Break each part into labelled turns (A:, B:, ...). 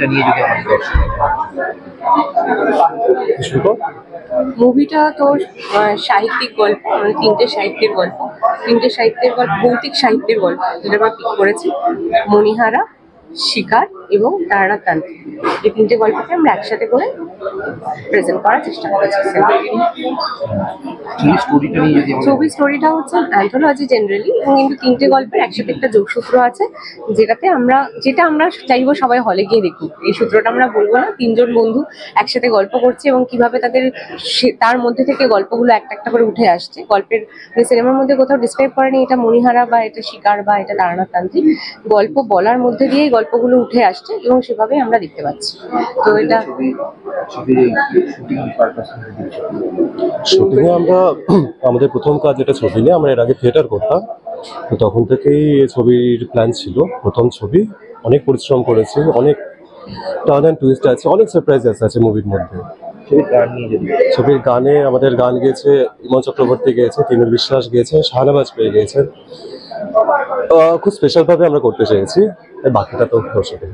A: মুভিটা নিয়ে যদি আমাদের দর্শক
B: মুভিটা তোর সাহিত্যিক গল্প, মানে তিনটে সাহিত্যের গল্প, ভৌতিক সাহিত্যের গল্প, যেটা আমরা পিক করেছি। মণিহারা, শিকার এবং তারানাথ তান্ত্রিক, এই তিনটে গল্পকে আমরা একসাথে করে প্রেজেন্ট করার চেষ্টা করেছি। ছবির স্টোরিটা হচ্ছে অ্যান্থোলজি জেনারেলি, এবং কিন্তু তিনটে গল্পের একসাথে একটা যোগসূত্র আছে, যেটা আমরা চাইবো সবাই হলে গিয়ে দেখুক। এই সূত্রটা আমরা বলবো না, তিনজন বন্ধু একসাথে গল্প করছে এবং কিভাবে তার মধ্যে থেকে গল্পগুলো একটা একটা করে উঠে আসছে। গল্পের সিনেমার মধ্যে কোথাও ডিসক্রাইব করেনি এটা মণিহারা বা এটা শিকার বা এটা তারানাথ তান্ত্রিক, গল্প বলার মধ্যে দিয়েই গল্পগুলো উঠে আসছে এবং সেভাবেই আমরা দেখতে পাচ্ছি। তো এটা
C: শুটিং এ আমরা আমাদের প্রথম কাজ এটা ছবি নিয়ে, আমরা এর আগে থিয়েটার করতাম, তো তখন থেকেই ছবির প্ল্যান ছিল। প্রথম ছবি, অনেক পরিশ্রম করেছি, অনেক টার্ন অ্যান্ড টুইস্ট আছে, অনেক সারপ্রাইজেস আছে মুভির মধ্যে। ছবির গানে আমাদের গান গেয়েছে ইমন চক্রবর্তী, গেয়েছে তিমির বিশ্বাস, গেয়েছে শাহনাবাজ পেয়ে গিয়েছেন। খুব স্পেশাল ভাবে আমরা করতে চেয়েছি, বাকিটা তো দর্শকের।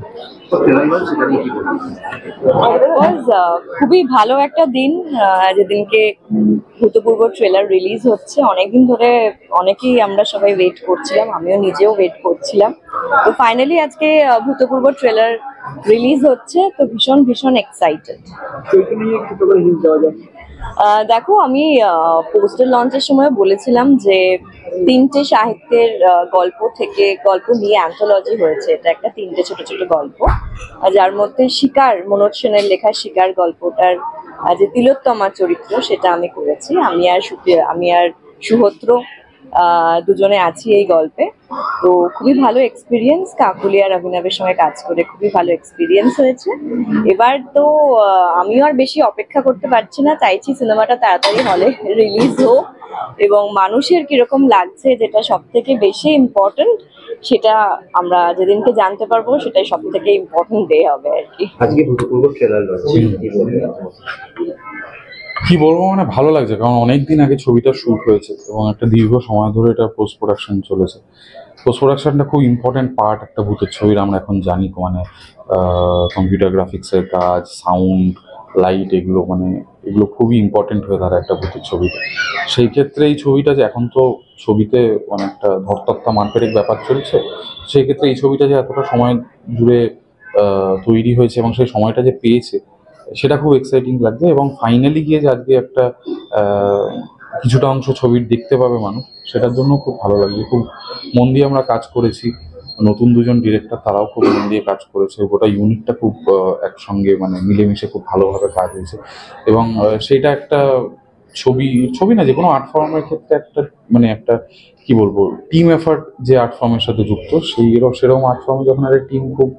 D: খুবই ভালো একটা দিন, যেদিনকে ভূতপূর্ব ট্রেলার রিলিজ হচ্ছে। অনেকদিন ধরে অনেকেই আমরা সবাই ওয়েট করছিলাম, আমিও নিজেও ওয়েট করছিলাম। তো ফাইনালি আজকে ভূতপূর্ব ট্রেলার রিলিজ হচ্ছে, তো ভীষণ ভীষণ এক্সাইটেড। দেখো, আমি পোস্টার লঞ্চের সময় বলেছিলাম যে তিনটে সাহিত্যের গল্প নিয়ে অ্যান্থোলজি হয়েছে। এটা একটা তিনটে ছোট ছোট গল্প, যার মধ্যে শিকার, মনোজ সেনের লেখা শিকার গল্পটার যে তিলোত্তমা চরিত্র, সেটা আমি করেছি। আমি আর সুহত্র দুজনে আছি এই গল্পে। তো খুবই ভালো এক্সপিরিয়েন্স, কাকুলি আর অভিনবের সঙ্গে কাজ করে খুবই ভালো এক্সপিরিয়েন্স হয়েছে। এবার তো আমিও আর বেশি অপেক্ষা করতে পারছি না, চাইছি সিনেমাটা তাড়াতাড়ি হলে রিলিজ হোক এবং মানুষের কিরকম লাগছে, যেটা সব থেকে বেশি ইম্পর্টেন্ট, সেটা আমরা যেদিনকে জানতে পারবো, সেটাই সব থেকে ইম্পর্টেন্ট ডে হবে আর কি।
A: আজকে ভূতপূর্ব ট্রেলার লঞ্চ,
E: কি বলবো, মানে ভালো লাগছে, কারণ অনেকদিন আগে ছবিটা শুট হয়েছে এবং একটা দীর্ঘ সময় ধরে এটা পোস্ট প্রোডাকশন চলেছে। পোস্ট প্রোডাকশনটা খুব ইম্পর্টেন্ট পার্ট একটা ভূতের ছবির, আমরা এখন জানি। মানে কম্পিউটার গ্রাফিক্সের কাজ, সাউন্ড, লাইট, এগুলো খুবই ইম্পর্টেন্ট হয়ে দাঁড়ায় একটা ভূতের ছবিতে। সেই ক্ষেত্রে এই ছবিটা যে এখন তো ছবিতে অনেকটা ধরতক্তা মারপেটের ব্যাপার চলছে, সেই ক্ষেত্রে এই ছবিটা যে এতটা সময় জুড়ে তৈরি হয়েছে এবং সেই সময়টা যে পেয়েছে, সেটা খুব এক্সাইটিং লাগছে। এবং ফাইনালি গিয়ে যে আজকে একটা কিছুটা অংশ ছবির দেখতে পাবে মানুষ, সেটার জন্য খুব ভালো লাগছে। খুব মন দিয়ে আমরা কাজ করেছি, নতুন দুজন ডিরেক্টর, তারাও খুব মন দিয়ে কাজ করেছে। গোটা ইউনিটটা খুব একসঙ্গে মিলেমিশে খুব ভালোভাবে কাজ হয়েছে। এবং সেইটা একটা ছবি না, যে কোনো আর্ট ফর্মের ক্ষেত্রে একটা কি বলবো, টিম এফার্ট যে আর্ট ফর্মের সাথে যুক্ত, সেরকম আর্ট ফর্মে যখন একটা টিম খুব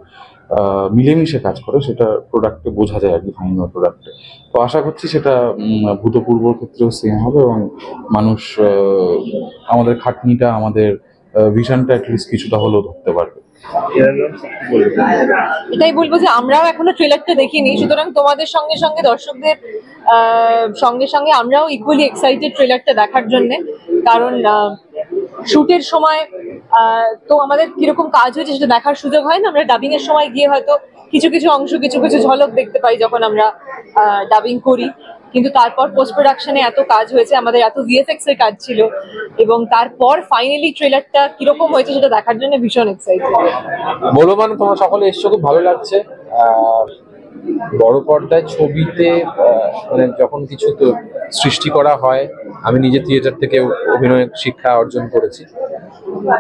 E: মিলেমিশে কাজ করে, সেটা প্রোডাক্টে বোঝা যায় আর কি, ফাইনাল প্রোডাক্টে। তো আশা করছি সেটা ভূতপূর্বর ক্ষেত্রেও সেম হবে এবং মানুষ আমাদের খাটনিটা, আমাদের ভিশনটা অ্যাটলিস্ট কিছুটা হলেও ধরতে পারবে।
F: এটাই বলবো যে আমরাও এখনো ট্রেলারটা দেখিনি, সুতরাং তোমাদের সঙ্গে সঙ্গে দর্শকদের সঙ্গে আমরাও ইকুয়ালি এক্সাইটেড ট্রেলারটা দেখার জন্য। কারণ শুটের সময় তো আমাদের কিরকম কাজ হয়েছে সেটা দেখার সুযোগ হয় না। আমরা ডাবিং এর সময় গিয়ে হয়তো কিছু কিছু অংশ, কিছু কিছু ঝলক দেখতে পাই যখন আমরা ডাবিং করি, কিন্তু তারপর পোস্ট প্রোডাকশনে এত কাজ হয়েছে, আমাদের এত ভিএফএক্স এর কাজ ছিল, এবং তারপর ফাইনালি ট্রেলারটা কিরকম হয়েছে সেটা দেখার জন্য ভীষণ এক্সাইটেড।
G: বলো, মানে তোমরা সকলে এসছো, খুব ভালো লাগছে। বড় পর্দায় ছবিতে মানে যখন কিছু তো সৃষ্টি করা হয়, আমি নিজে থিয়েটার থেকে অভিনয় শিক্ষা অর্জন করেছি,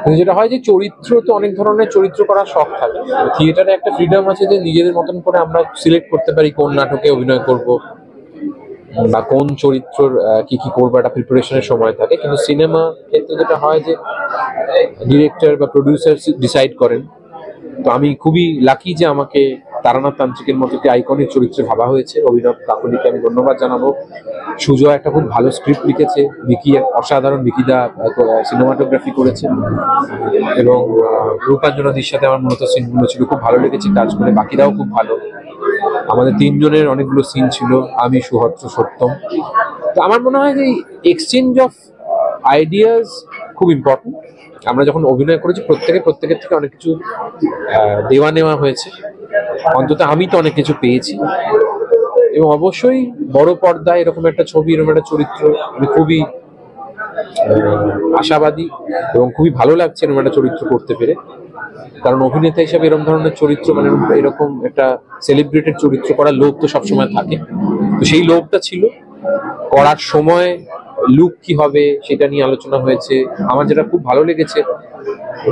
G: কিন্তু যেটা হয় যে চরিত্র তো অনেক ধরনের চরিত্র করার শখ থাকে। থিয়েটারে একটা ফ্রিডম আছে যে নিজেদের মতন করে আমরা সিলেক্ট করতে পারি কোন নাটকে অভিনয় করব বা কোন চরিত্রর কি কি করবো, একটা প্রিপারেশনের সময় থাকে। কিন্তু সিনেমা ক্ষেত্রে যেটা হয় যে ডিরেক্টর বা প্রডিউসার ডিসাইড করেন। তো আমি খুবই লাকি যে আমাকে তারানাথ তান্ত্রিকের মতো একটি আইকনিক চরিত্রে ভাবা হয়েছে। অভিনব কাকুলিকে আমি ধন্যবাদ জানাবো। সুজয় একটা খুব ভালো স্ক্রিপ্ট লিখেছে, ভিকি অসাধারণ, ভিকিদা সিনেমাটোগ্রাফি করেছে, এবং রূপাঞ্জনাদির সাথে আমার মূলত সিনগুলো ছিল, খুব ভালো লেগেছে কাজ করে। বাকিরাও খুব ভালো, আমাদের তিনজনের অনেকগুলো সিন ছিল, আমি, সুহত্র, সত্যম। তো আমার মনে হয় যে এক্সচেঞ্জ অফ আইডিয়াস খুব ইম্পর্টেন্ট। আমরা যখন অভিনয় করেছি প্রত্যেকের থেকে অনেক কিছু দেওয়া নেওয়া হয়েছে, অন্তত আমি তো অনেক কিছু পেয়েছি। এবং অবশ্যই বড় পর্দায় এরকম একটা ছবি, এরকম একটা চরিত্র আমি খুবই আশাবাদী এবং খুবই ভালো লাগছে এরকম একটা চরিত্র করতে পেরে। কারণ অভিনেতা হিসেবে এরকম ধরনের চরিত্র, মানে এরকম একটা সেলিব্রেটেড চরিত্র করার লোভ তো সবসময় থাকে। তো সেই লোভটা ছিল, করার সময় লুক কি হবে সেটা নিয়ে আলোচনা হয়েছে। আমার যেটা খুব ভালো লেগেছে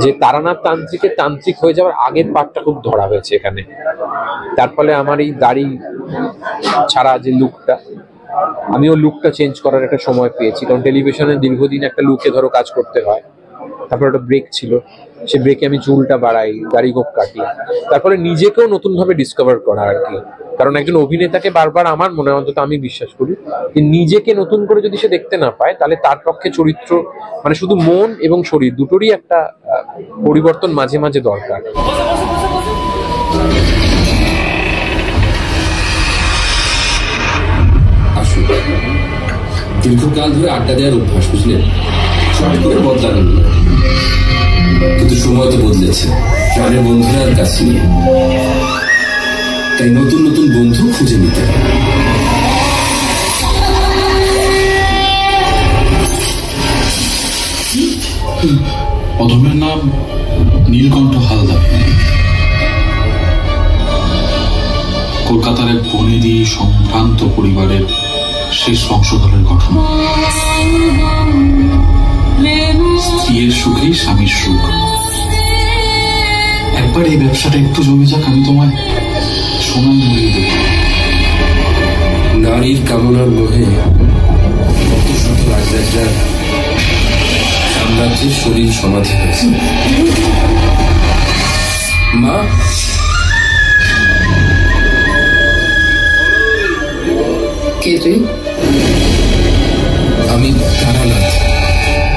G: যে তারানাথ তান্ত্রিকের তান্ত্রিক হয়ে যাওয়ার আগের পার্টটা খুব ধরা হয়েছে এখানে। তার ফলে আমার এই দাড়ি ছাড়া যে লুকটা, আমিও লুকটা চেঞ্জ করার একটা সময় পেয়েছি। কারণ টেলিভিশনে দীর্ঘদিন একটা লুকে ধরো কাজ করতে হয়, তারপর একটা ব্রেক ছিল, সেই ব্রেকে আমি চুলটা বাড়াই, দাড়ি গোপ কাটি, তারপরে নিজেকেও নতুন ভাবে ডিসকভার করা আর কি। কারণ একজন অভিনেতাকে বারবার, আমার মনে হয়, অন্তত আমি বিশ্বাস করি, যে নিজেকে নতুন করে যদি সে দেখতে না পায় তাহলে তার পক্ষে চরিত্র, মানে শুধু মন এবং শরীর দুটোরই একটা পরিবর্তন মাঝে মাঝে দরকার।
H: দীর্ঘকাল ধরে আড্ডা দেওয়ার অভ্যাস, বুঝলেন, সঠিক করে বদলাবেন না। কিন্তু সময় তো বদলেছে, প্রাণের বন্ধুরা আর কাছে নেই, তাই নতুন নতুন বন্ধু খুঁজে নিতে হবে।
I: অধমের নাম নীলকণ্ঠ হালদার, কলকাতার এক বনেদি সম্ভ্রান্ত পরিবারের শেষ বংশধরের ঘটনা। স্ত্রীর সুখেই স্বামীর সুখ। একবার এই ব্যবসাটা একটু জমে যাক, আমি তোমায় সোনায় মরিয়ে দেব।
H: নারীর কামনার লোহে কত শত রাজরাজার সাম্রাজ্যের শরীর সমাধি হয়েছে। মা, কে তুই? আমি তারানাথ,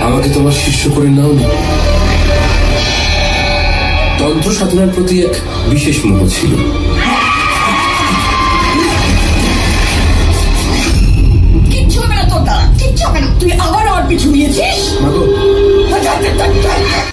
H: আমাকে তোমার শিষ্য করে নাও না। তন্ত্র সাধনার প্রতি এক বিশেষ মোহ ছিল।
J: কিচ্ছু হবে না তোর দ্বারা, কিচ্ছু হবে না। তুই আবার আমার পিছু নিয়েছিস।
H: মাগো